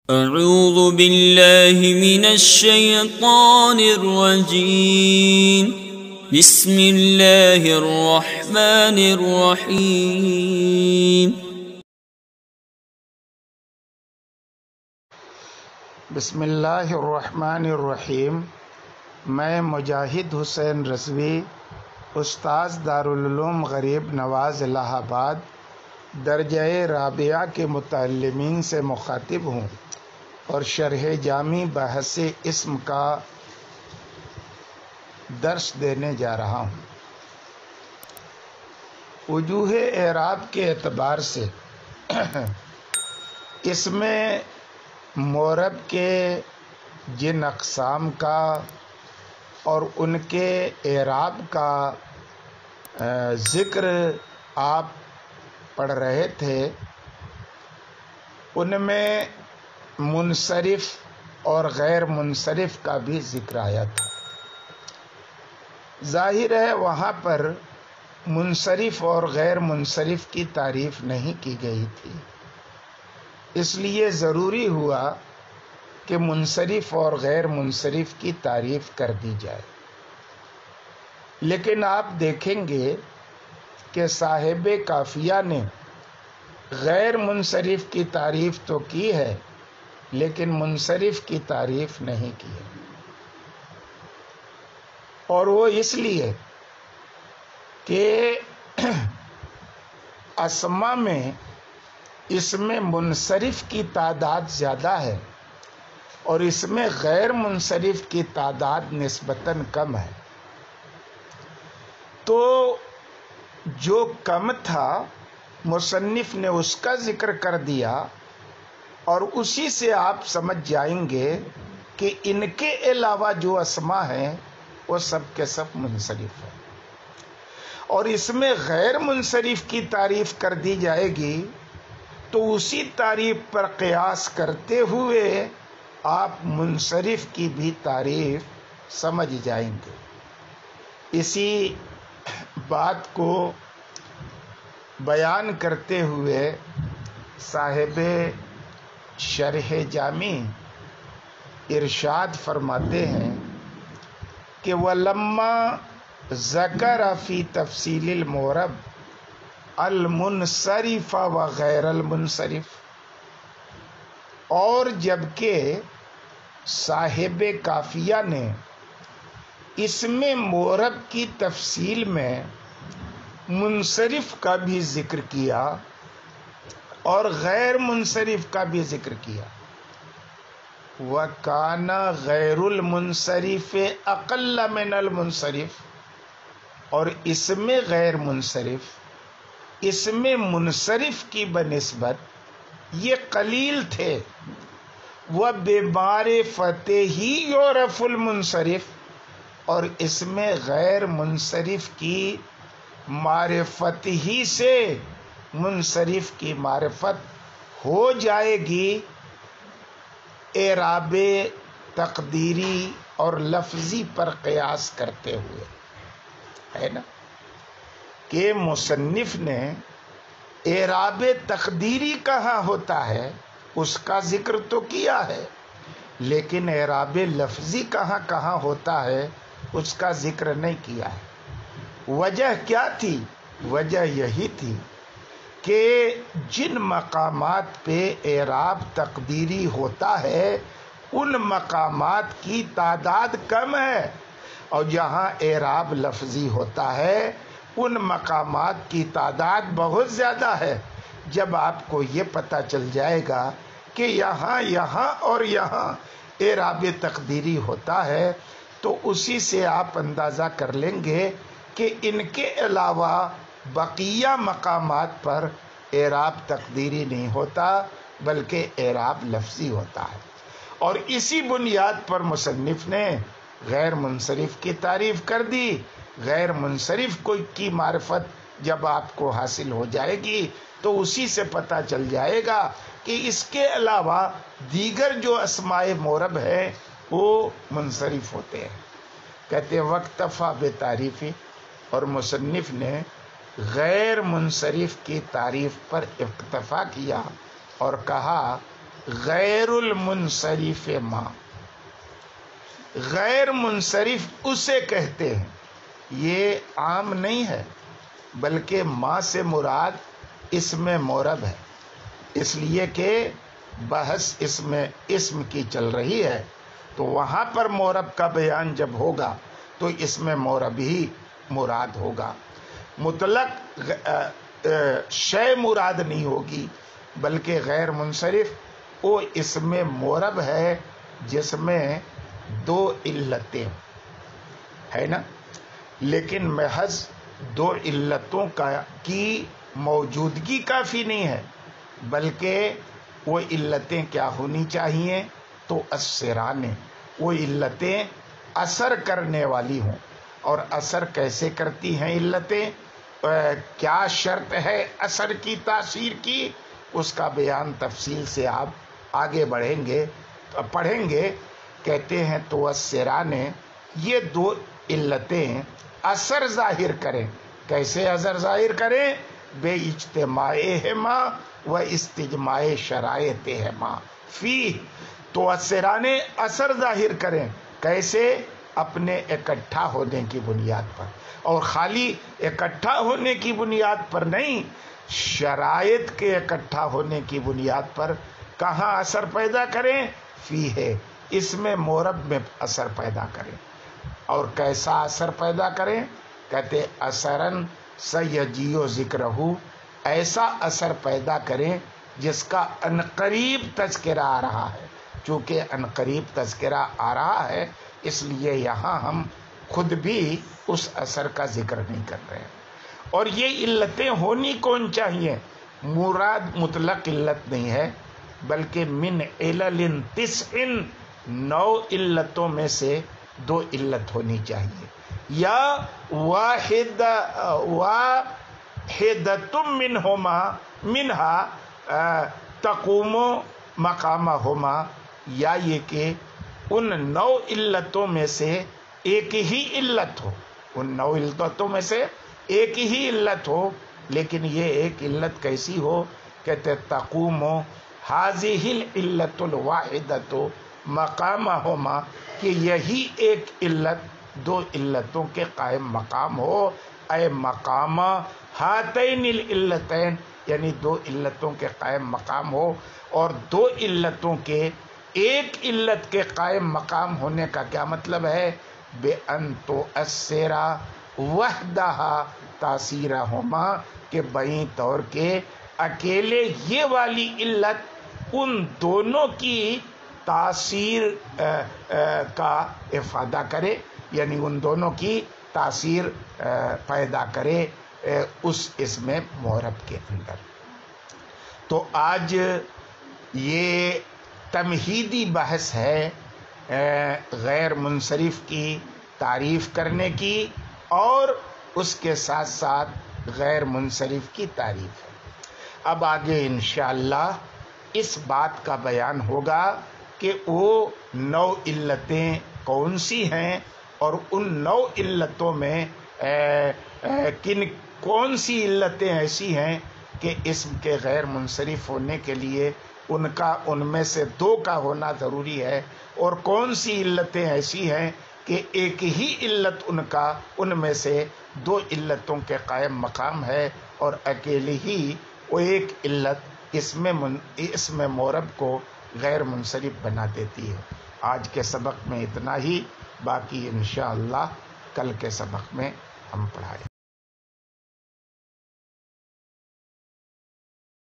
اعوذ باللہ من الشیطان الرجیم بسم اللہ الرحمن الرحیم بسم اللہ الرحمن الرحیم۔ میں مجاہد حسین رضوی، استاذ دارالعلوم غریب نواز الہ آباد، درجہ رابعہ کے متعلمین سے مخاطب ہوں اور شرح جامی بحث اسم کا درس دینے جا رہا ہوں۔ وجوہ اعراب کے اعتبار سے اس میں مورب کے جن اقسام کا اور ان کے اعراب کا ذکر آپ پڑھ رہے تھے، ان میں منصرف اور غیر منصرف کا بھی ذکر آیا تھا۔ ظاہر ہے وہاں پر منصرف اور غیر منصرف کی تعریف نہیں کی گئی تھی، اس لیے ضروری ہوا کہ منصرف اور غیر منصرف کی تعریف کر دی جائے۔ لیکن آپ دیکھیں گے کہ صاحب قافیہ نے غیر منصرف کی تعریف تو کی ہے لیکن منصرف کی تعریف نہیں کی ہے، اور وہ اس لیے کہ اسما میں اس میں منصرف کی تعداد زیادہ ہے اور اس میں غیر منصرف کی تعداد نسبتاً کم ہے، تو جو کم تھا مصنف نے اس کا ذکر کر دیا، اور اسی سے آپ سمجھ جائیں گے کہ ان کے علاوہ جو اسما ہیں وہ سب کے سب منصرف ہیں، اور اس میں غیر منصرف کی تعریف کر دی جائے گی تو اسی تعریف پر قیاس کرتے ہوئے آپ منصرف کی بھی تعریف سمجھ جائیں گے۔ اسی بات کو بیان کرتے ہوئے صاحب شرح جامی ارشاد فرماتے ہیں کہ وَلَمَّا ذَكَرَ فِي تَفْصِيلِ الْمُعْرَبِ الْمُنصَرِفَ وَغَيْرَ الْمُنصَرِفِ، اور جبکہ صاحب قافیہ نے اس میں معرب کی تفصیل میں منصرف کا بھی ذکر کیا اور غیر منصرف کا بھی ذکر کیا، وَكَانَ غَيْرُ الْمُنصَرِفِ أَقَلَّ مِنَ الْمُنصَرِفِ، اور اس میں غیر منصرف اس میں منصرف کی بنسبت یہ قلیل تھے، وَبِمَعْرِفَتِهِ يُعْرَفُ الْمُنصَرِفُ، اور اس میں غیر منصرف کی معرفت ہی سے منصرف کی معرفت ہو جائے گی، اعراب تقدیری اور لفظی پر قیاس کرتے ہوئے، ہے نا کہ مصنف نے اعراب تقدیری کہاں ہوتا ہے اس کا ذکر تو کیا ہے، لیکن اعراب لفظی کہاں کہاں ہوتا ہے اس کا ذکر نہیں کیا ہے۔ وجہ کیا تھی؟ وجہ یہی تھی کہ جن مقامات پہ اعراب تقدیری ہوتا ہے ان مقامات کی تعداد کم ہے، اور جہاں اعراب لفظی ہوتا ہے ان مقامات کی تعداد بہت زیادہ ہے۔ جب آپ کو یہ پتہ چل جائے گا کہ یہاں یہاں اور یہاں اعراب تقدیری ہوتا ہے تو اسی سے آپ اندازہ کر لیں گے کہ ان کے علاوہ بقیہ مقامات پر اعراب تقدیری نہیں ہوتا بلکہ اعراب لفظی ہوتا ہے، اور اسی بنیاد پر مصنف نے غیر منصرف کی تعریف کر دی۔ غیر منصرف کی معرفت جب آپ کو حاصل ہو جائے گی تو اسی سے پتہ چل جائے گا کہ اس کے علاوہ دیگر جو اسماء معرب ہے وہ منصرف ہوتے ہیں۔ کہتے ہیں وقتفا بتعریفی، اور مصنف نے غیر منصرف کی تعریف پر اکتفا کیا اور کہا غیر المنصرف ما، غیر منصرف اسے کہتے ہیں. یہ عام نہیں ہے، بلکہ ما سے مراد اسم مورب ہے، اس لیے کہ بحث اسم کی چل رہی ہے، تو وہاں پر مورب کا بیان جب ہوگا تو اسم مورب ہی مراد ہوگا. مطلق شے مراد نہیں ہوگی، بلکہ غیر منصرف وہ اسم مورب ہے جس میں دو علتیں ہے نا. لیکن محض دو علتوں کی موجودگی کافی نہیں ہے، بلکہ وہ علتیں کیا ہونی چاہیے؟ تو اثرانے، وہ علتیں اثر کرنے والی ہوں. اور اثر کیسے کرتی ہیں علتیں؟ کیا شرط ہے اثر کی تاثیر کی؟ اس کا بیان تفصیل سے آپ آگے پڑھیں گے. کہتے ہیں تو اثرانے، یہ دو علتیں اثر ظاہر کریں. کیسے اثر ظاہر کریں؟ بے اجتماعہما و استجماع شرائطہما فی. تو اثرانے اثر ظاہر کریں. کیسے؟ اپنے اکٹھا ہونے کی بنیاد پر، اور خالی اکٹھا ہونے کی بنیاد پر نہیں، شرائط کے اکٹھا ہونے کی بنیاد پر. کہاں اثر پیدا کریں؟ فی ہے، اس میں مورب میں اثر پیدا کریں. اور کیسا اثر پیدا کریں؟ کہتے اثرن سیجیو ذکرہ، ایسا اثر پیدا کریں جس کا عنقریب تذکرہ آ رہا ہے. چونکہ عنقریب تذکرہ آ رہا ہے، اس لیے یہاں ہم خود بھی اس اثر کا ذکر نہیں کر رہے ہیں. اور یہ علتیں ہونی کون چاہیے؟ مراد مطلق علت نہیں ہے، بلکہ من علل تسع، 9 علتوں میں سے 2 علت ہونی چاہیے. یا واحدۃ منہا تقوم مقامہما، یا یہ کہ ان 9 علتوں میں سے ایک ہی علت ہو. ان 9 علتوں میں سے ایک ہی علت ہو، لیکن یہ ایک علت کیسی ہو؟ کہتے تقوم ہذہ العلۃ الواحدۃ مقامہما، کہ یہی ایک علت 2 علتوں کے قائم مقام ہو. اے مقام ہاتین العلتین، یعنی 2 علتوں کے قائم مقام ہو. اور 2 علتوں کے ایک علت کے قائم مقام ہونے کا کیا مطلب ہے؟ بے ان تؤثر وحدہا تاثیرہما، کہ بیں طور کے اکیلے یہ والی علت ان دونوں کی تاثیر کا افادہ کرے، یعنی ان دونوں کی تاثیر پیدا کرے اس اسم مورب کے اندر. تو آج یہ تمہیدی بحث ہے غیر منصرف کی تعریف کرنے کی، اور اس کے ساتھ ساتھ غیر منصرف کی تعریف ہے. اب آگے انشاءاللہ اس بات کا بیان ہوگا کہ وہ 9 علتیں کون سی ہیں، اور ان 9 علتوں میں کون سی علتیں ایسی ہیں کہ اسم کے غیر منصرف ہونے کے لیے ان میں سے 2 کا ہونا ضروری ہے، اور کون سی علتیں ایسی ہیں کہ ایک ہی علت ان میں سے 2 علتوں کے قائم مقام ہے، اور اکیلی ہی وہ ایک علت اسم مورب کو غیر منصرف بنا دیتی ہے. آج کے سبق میں اتنا ہی، باقی انشاءاللہ کل کے سبق میں ہم پڑھائیں.